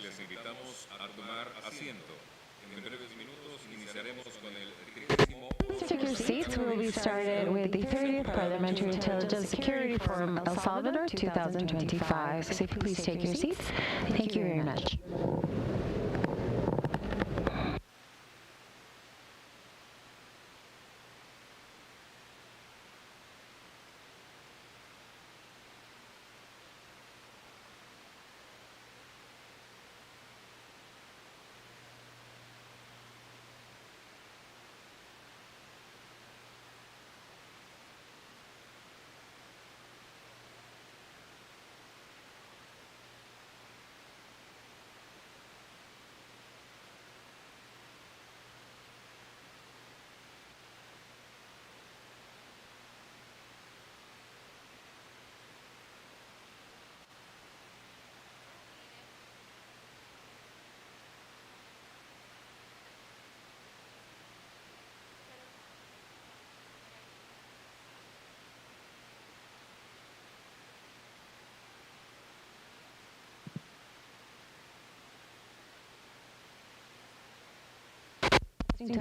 les invitamos a tomar asiento. En breves minutos iniciaremos con el 30º. Please take your seats. We will be started with the 30th Parliamentary Intelligence Security Forum El Salvador 2025. So if you please take your seats. Thank you very much.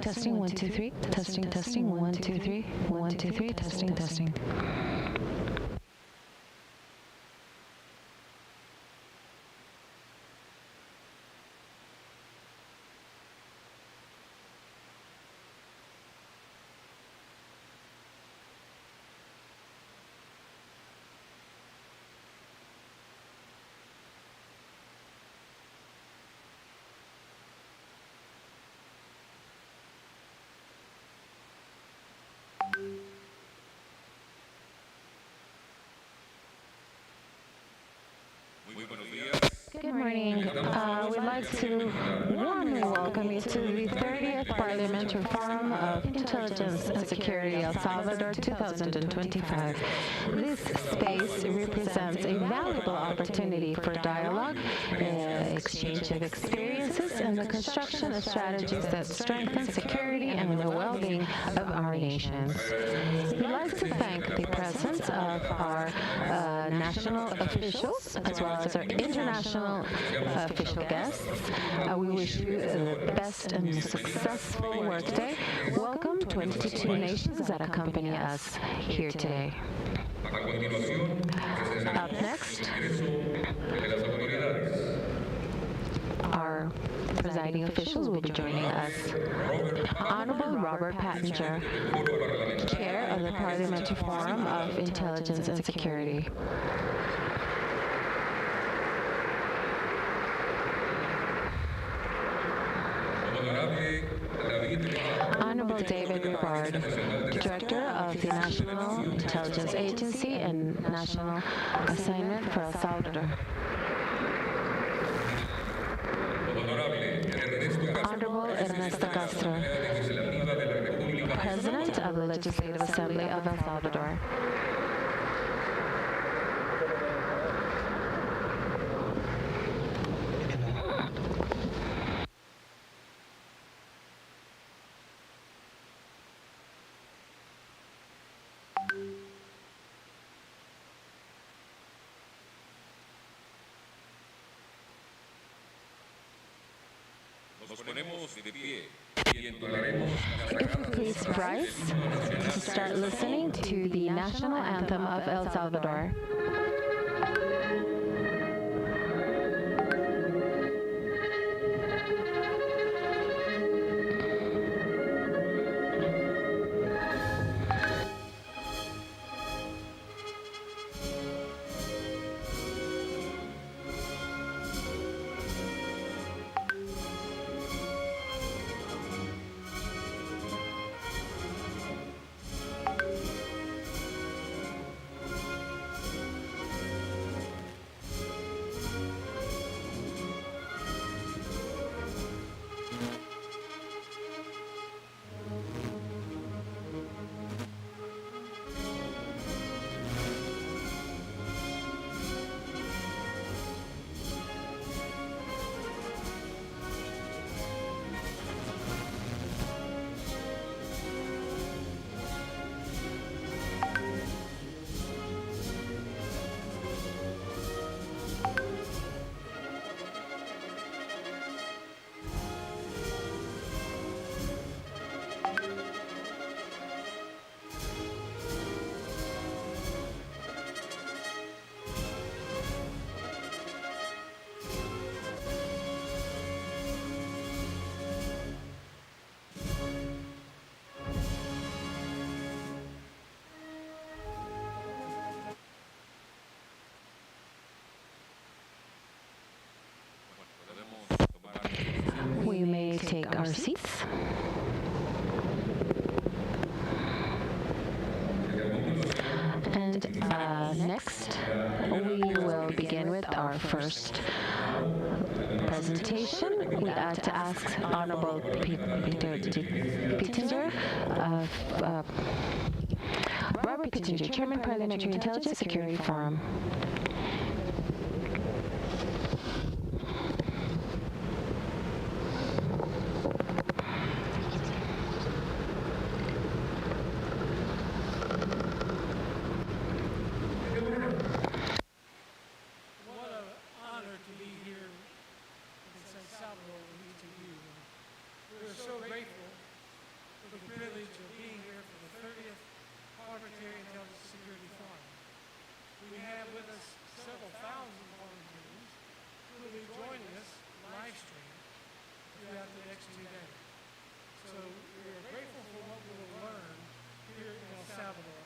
Testing 1 2 3. Testing 1 2 3. 1 2 3. Testing. Muy buenos días. Good morning. We'd like to warmly welcome you to the 30th Parliamentary Forum of Intelligence and Security El Salvador 2025. This space represents a valuable opportunity for dialogue, exchange of experiences, and the construction of strategies that strengthen security and the well-being of our nations. We'd like to thank the presence of our national officials as well as our international official guests. We wish you the best and successful workday. Welcome 22 nations that accompany us here today. Up next, our presiding officials will be joining us. Honorable Robert Pattinger, Chair of the Parliamentary Forum of Intelligence and Security. Honorable David Ribard, Director of the National Intelligence Agency and National Assignment for El Salvador. Honorable Ernesto Castro, President of the Legislative Assembly of El Salvador. Nos ponemos de pie y entonaremos. If you please rise to start listening to the national anthem of El Salvador. our seats. And next, we will begin with our first presentation. We to ask Honorable Peter Pittenger, Robert Pittenger, Chairman, Parliamentary Intelligence Security Forum. Parliamentary Intelligence Security Forum. We have with us several thousand volunteers who will be joining us live stream throughout the next 2 days. So we are grateful for what we will learn here in El Salvador.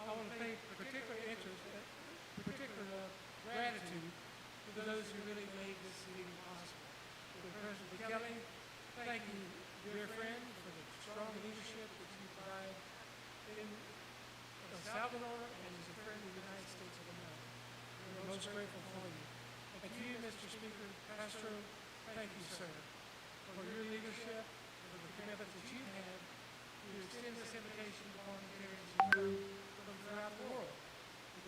I want to pay particular gratitude to those who really made this meeting possible. To President Kelly, thank you, dear friend, for the strong leadership that you provide in El Salvador and as a friend of the United States of America. We're most grateful for you. And to you, Mr. Speaker Castro, thank you, sir, for your leadership, for the commitment that you've had to extend this invitation to parliamentarians who come from throughout the world.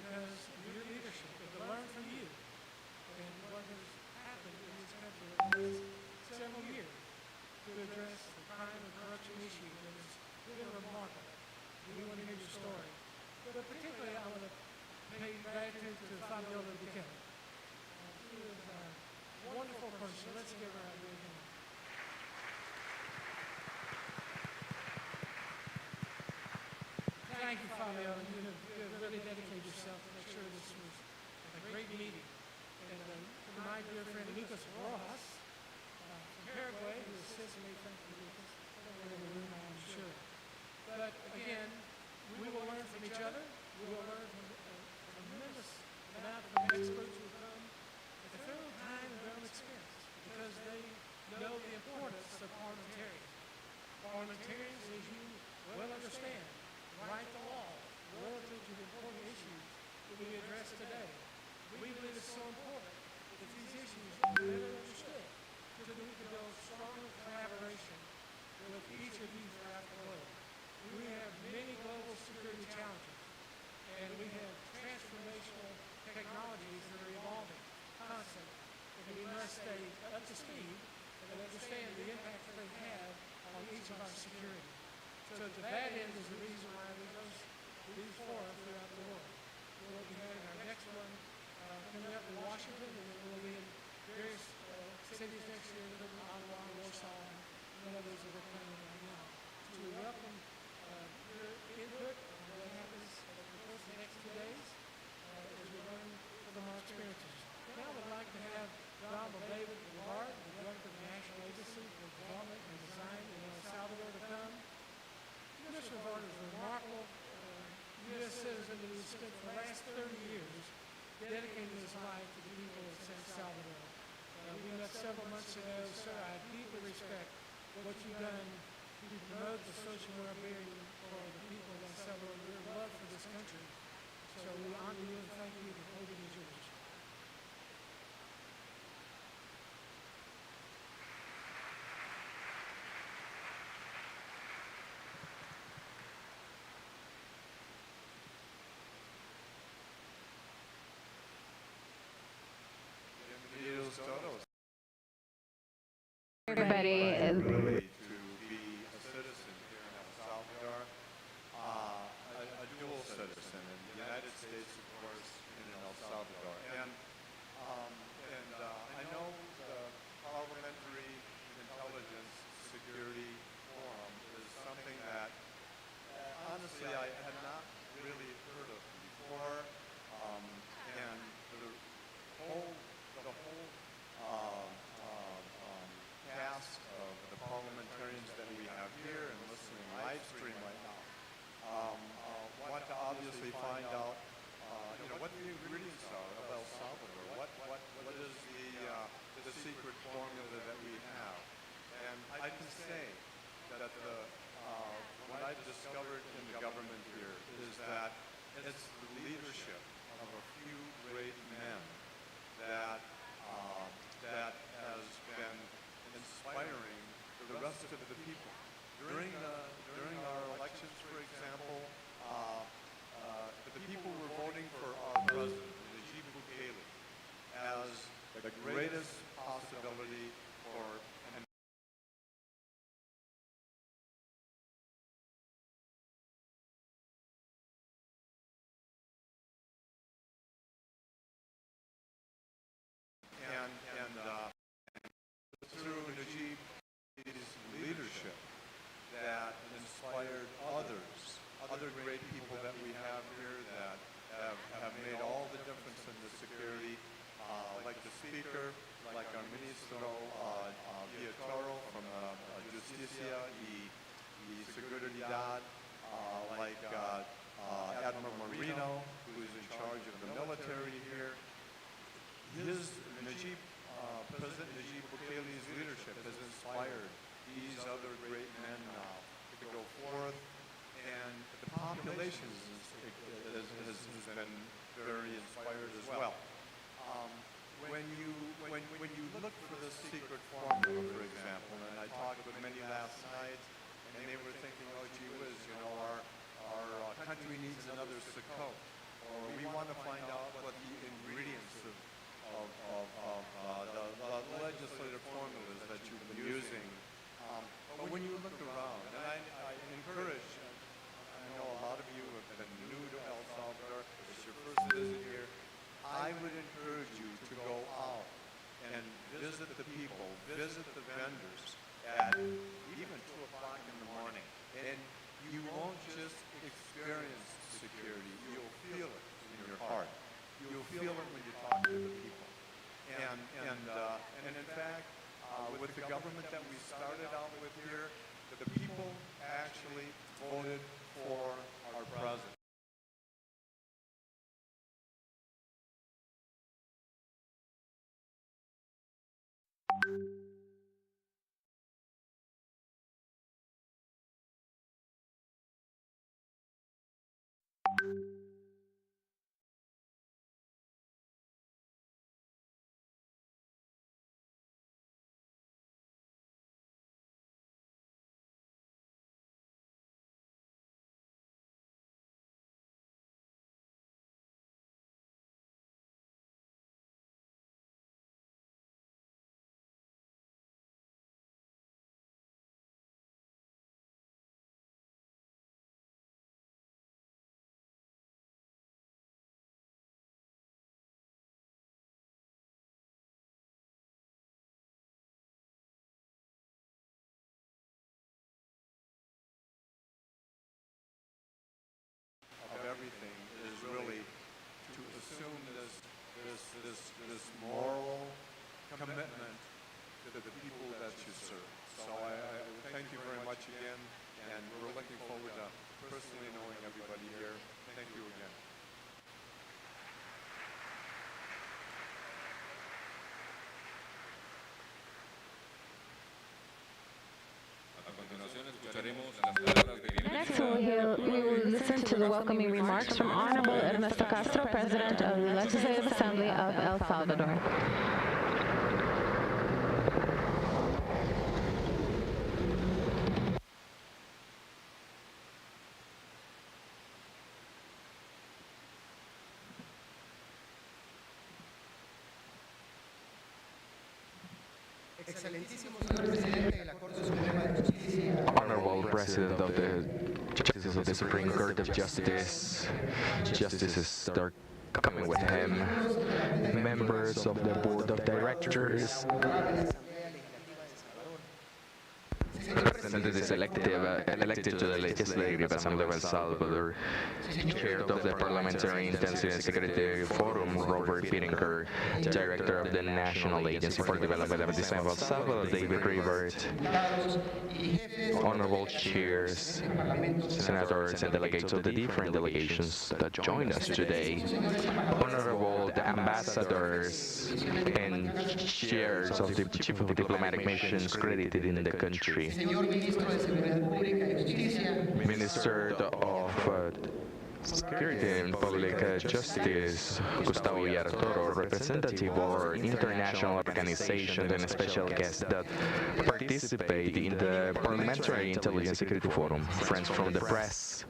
Because of your leadership, and to learn from you and what has happened in this country over the last several years to address the crime and corruption issue that has been remarkable. We want to hear your story. But particularly, I want to pay gratitude to Fabiola Bukele. She is a wonderful person. Let's give her a big hand. Thank you, Fabiola. You have really dedicated yourself to make sure this was a great meeting. And to my dear friend Lucas Rojas from Paraguay, who assists me, thank you, Lucas. We're in the room, I'm sure. But again, we will learn from each other. We will learn from a tremendous amount from experts who come at their own time and their own experience because they know the importance of parliamentarians. Parliamentarians, as you well understand, write the law relative to the important issues that we address today. We believe it's so important that these issues are better understood so that we can build stronger collaboration with each of you throughout the globe. We have many global security challenges, and we have transformational technologies that are evolving constantly, and we must stay up to speed and understand the impact that they have on each of our security. So to that end is the reason why we host these forums throughout the world. We'll be having our next one coming up in Washington, and then we'll be in various cities next year, including Ottawa, Warsaw, and others that are planning right now. So we welcome your input on what happens over the course of the next 2 days as we learn from our experiences. Now I would like to have Honorable David Willard, the Director of the National Agency for Development and Design in El Salvador, to come. Mr. Willard is a remarkable U.S. citizen who has spent the last 30 years dedicating his life to the people of San Salvador. We met several months ago. Sir, I deeply respect what you've done to promote the social well-being for the people of El Salvador, your love for this country. So we honor you and thank you. The podium is yours. Everybody. Really to be a citizen here in El Salvador, a dual citizen in the United States, of course, and in El Salvador. And I know the Parliamentary Intelligence Security Forum is something that, honestly, I had not really heard of before. And the whole task of the Parliamentary that what I discovered in the government here is that it's the leadership of a few great men that that has been inspiring the rest of the people. During our elections, for example, the people were voting for our president, Najib Bukele, as the greatest possibility for an through Najib's leadership that inspired other great people that we have here that have made all the difference in the security, like the speaker, like our ministro Viatoro from Justicia y Seguridad, like Admiral Marino, who is in charge of the military here. President Najib Bukele's leadership has inspired these other great men now to go forth, and the population has been very inspired as well. When you look for the secret formula, for example, and I talked with many last night, and they were thinking, oh, gee whiz, you know, our country needs another Sukkot, or we want to find out what the ingredients of the legislative formulas that you've been using. But when you look around, and I encourage, I know a lot of you have been new to El Salvador, it's your first visit here, I would encourage you to go out and visit the people, visit the vendors at even 2 o'clock in the morning. And you won't just experience security, you'll feel it in your heart. You'll feel it when you talk to the people. And in fact, with the government that we started out with here, the people actually voted for our president. Everything is really to assume this moral commitment to the people that you serve. So I thank you very much again, and we're looking forward to personally knowing everybody here. Thank you again. A continuación escucharemos las palabras de Next, we will listen to the welcoming remarks from Honorable Ernesto Castro, President of the Legislative Assembly of El Salvador. Honorable President of the Justices of the Supreme Court of Justice, Justices start coming with him, members of the Board of Directors, President is elected to the Legislative Assembly of El Salvador, Chair of the Parliamentary Intensive and Secretary Forum, Robert Pittenker, Director of the National Agency for Development of Design of El Salvador, David Rivert, Honorable Chairs, Senators, and delegates of the different delegations that joined us today, Honorable the ambassadors and chairs of the chief of diplomatic missions credited in the country, Señor Ministro de Seguridad Pública y Justicia, Minister of Security and Public Justice, Gustavo Yartoro, representative of international organizations and special guests that participate in the Parliamentary Intelligence Security Forum, friends from the press,